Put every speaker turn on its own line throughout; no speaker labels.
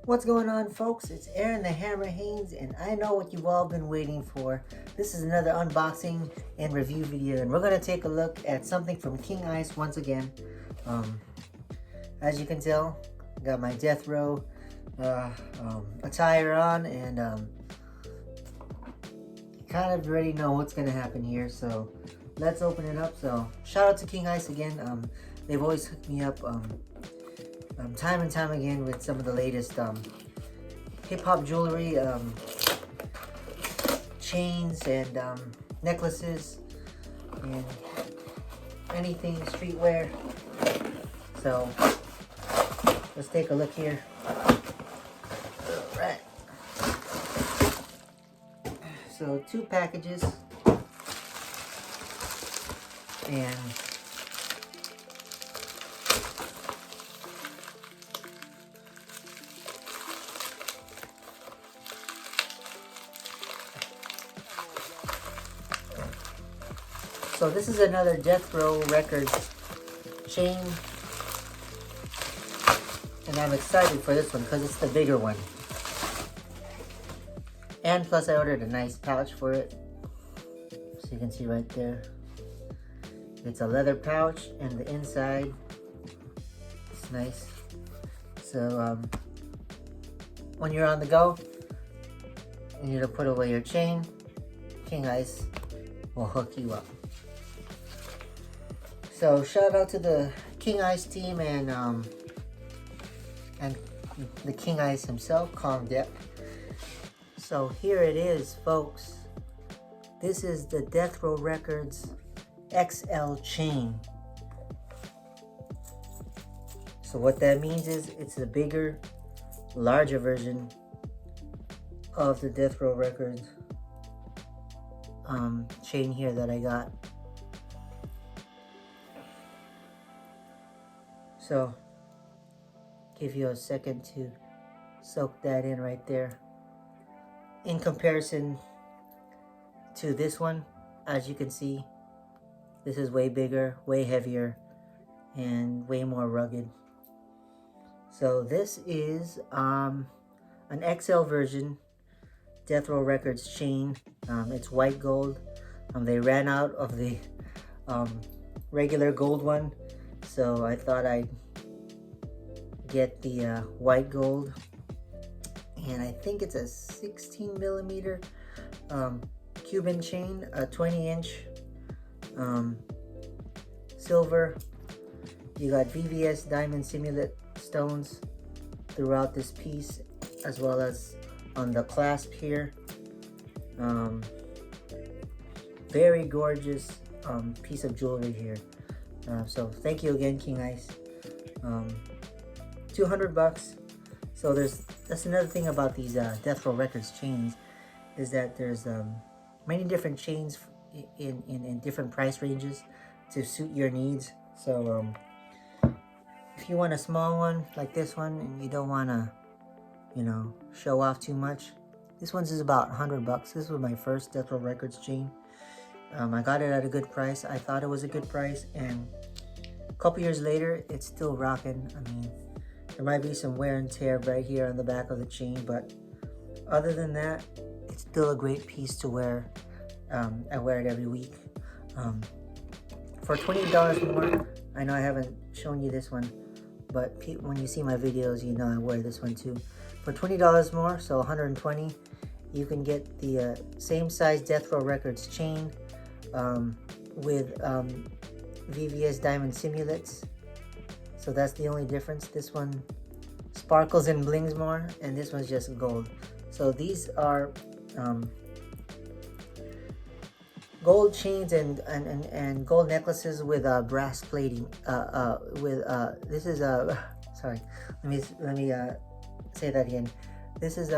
What's going on, folks? It's Aaron the Hammer Haynes, and I know what you've all been waiting for. This is another unboxing and review video, and we're going to take a look at something from King Ice once again. As you can tell, I got my Death Row attire on, and kind of already know what's going to happen here, so let's open it up. So shout out to King Ice again. They've always hooked me up time and time again with some of the latest hip-hop jewelry, chains and necklaces and anything streetwear. So let's take a look here. Alright, so 2 packages, and so this is another Death Row Records chain, and I'm excited for this one because it's the bigger one. And plus I ordered a nice pouch for it. So you can see right there. It's a leather pouch, and the inside is nice. So when you're on the go, you need to put away your chain, King Ice will hook you up. So shout out to the King Ice team and the King Ice himself, Calm Deck. So here it is, folks. This is the Death Row Records XL chain. So what that means is it's a bigger, larger version of the Death Row Records chain here that I got. So give you a second to soak that in right there. In comparison to this one, as you can see, this is way bigger, way heavier, and way more rugged. So this is an XL version Death Row Records chain. It's white gold. They ran out of the regular gold one, so I thought I'd get the white gold, and I think it's a 16 millimeter Cuban chain, a 20-inch silver. You got VVS diamond simulate stones throughout this piece, as well as on the clasp here. Very gorgeous piece of jewelry here. So thank you again, King Ice. $200. So that's another thing about these Death Row Records chains, is that there's many different chains in different price ranges to suit your needs. So if you want a small one like this one and you don't want to, show off too much, this one's is about $100. This was my first Death Row Records chain. I got it at a good price. I thought it was a good price, and a couple years later, it's still rocking. I mean, there might be some wear and tear right here on the back of the chain, but other than that, it's still a great piece to wear. I wear it every week. For $20 more, I know I haven't shown you this one, but when you see my videos, you know I wear this one too. For $20 more, so $120, you can get the same size Death Row Records chain with VVS diamond simulates. So that's the only difference. This one sparkles and blings more, and this one's just gold. So these are gold chains and gold necklaces with brass plating. This is sorry. Let me say that again. This is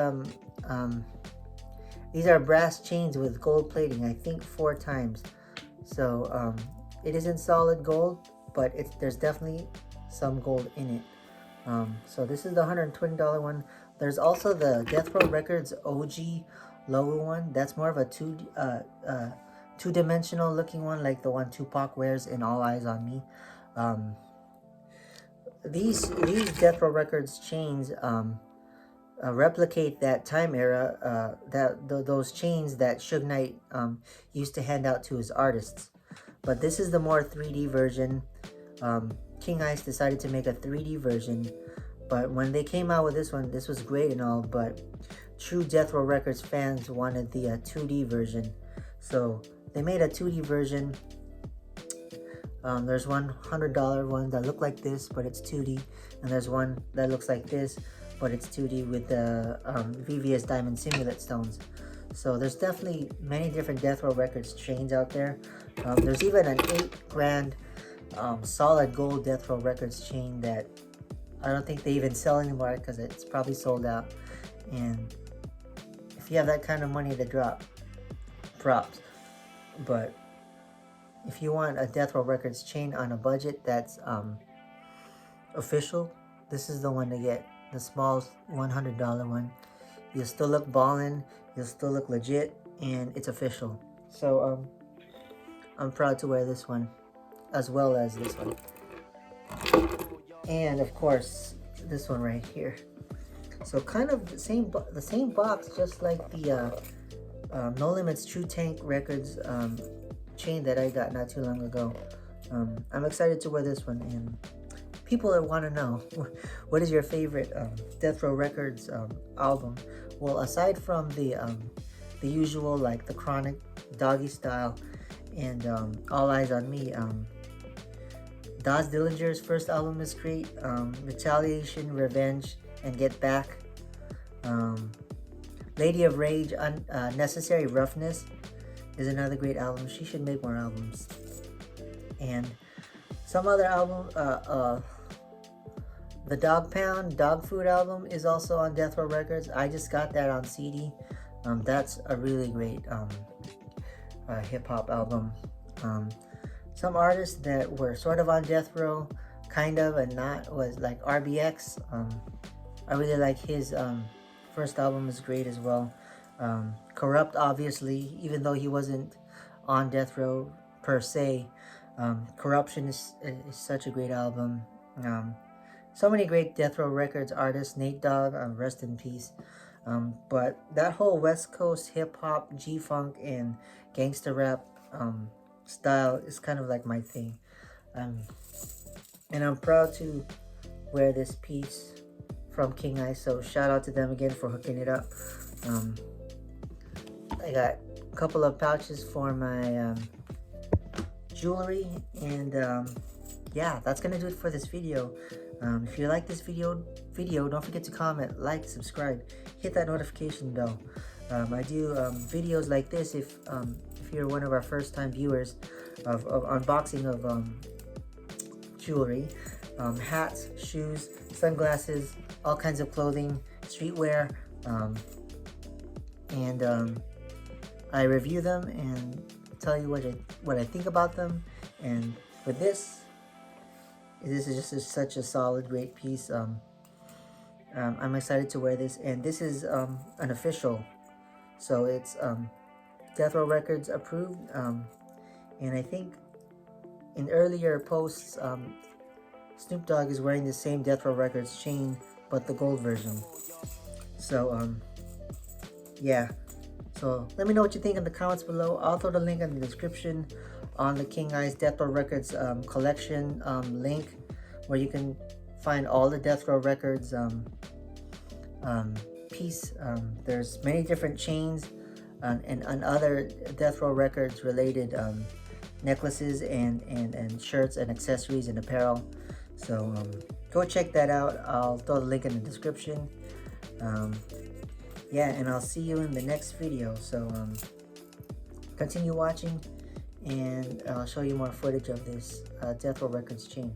these are brass chains with gold plating. I think 4 times. So it isn't solid gold, but there's definitely some gold in it. So this is the $120 one. There's also the Death Row Records OG logo one. That's more of a two-dimensional looking one, like the one Tupac wears in All Eyes on Me. These Death Row Records chains replicate that time era, those chains that Suge Knight used to hand out to his artists. But this is the more 3D version. King Ice decided to make a 3D version, but when they came out with this one, this was great and all, but true Death Row Records fans wanted the 2D version. So they made a 2D version. There's one $100 one that looked like this, but it's 2D, and there's one that looks like this, but it's 2D with the VVS Diamond Simulant stones. So there's definitely many different Death Row Records chains out there. There's even an $8,000 solid gold Death Row Records chain that I don't think they even sell anymore because it's probably sold out. And if you have that kind of money to drop, props. But if you want a Death Row Records chain on a budget that's official, this is the one to get. The small $100 one. You'll still look ballin', you'll still look legit, and it's official. So I'm proud to wear this one, as well as this one. And of course, this one right here. So kind of the same box, just like the No Limits True Tank Records chain that I got not too long ago. I'm excited to wear this one, and people want to know, what is your favorite Death Row Records album? Well, aside from the usual, like the Chronic, Doggy Style, and All Eyes on Me, Daz Dillinger's first album is great. Retaliation, Revenge, and Get Back. Lady of Rage, Necessary Roughness is another great album. She should make more albums. And some other album, the Dog Pound, Dog Food album is also on Death Row Records. I just got that on CD. That's a really great hip-hop album. Some artists that were sort of on Death Row, kind of, and not, was like RBX. I really like his first album is great as well. Corrupt, obviously, even though he wasn't on Death Row per se. Corruption is such a great album. So many great Death Row Records artists. Nate Dogg, rest in peace. But that whole West Coast hip-hop, G-Funk, and gangster rap style is kind of like my thing. And I'm proud to wear this piece from King Ice, so shout out to them again for hooking it up. I got a couple of pouches for my jewelry, and yeah, that's gonna do it for this video. If you like this video, don't forget to comment, like, subscribe, hit that notification bell. I do videos like this if you're one of our first-time viewers of unboxing of jewelry, hats, shoes, sunglasses, all kinds of clothing, streetwear, and I review them and tell you what I think about them. And with this is just such a solid, great piece. I'm excited to wear this, and this is an official, so it's Death Row Records approved. And I think in earlier posts, Snoop Dogg is wearing the same Death Row Records chain, but the gold version. So yeah, so let me know what you think in the comments below. I'll throw the link in the description on the King Ice Death Row Records collection link, where you can find all the Death Row Records piece. There's many different chains and other Death Row Records related necklaces and shirts and accessories and apparel. So go check that out. I'll throw the link in the description. Yeah, and I'll see you in the next video. So continue watching, and I'll show you more footage of this Death Row Records chain.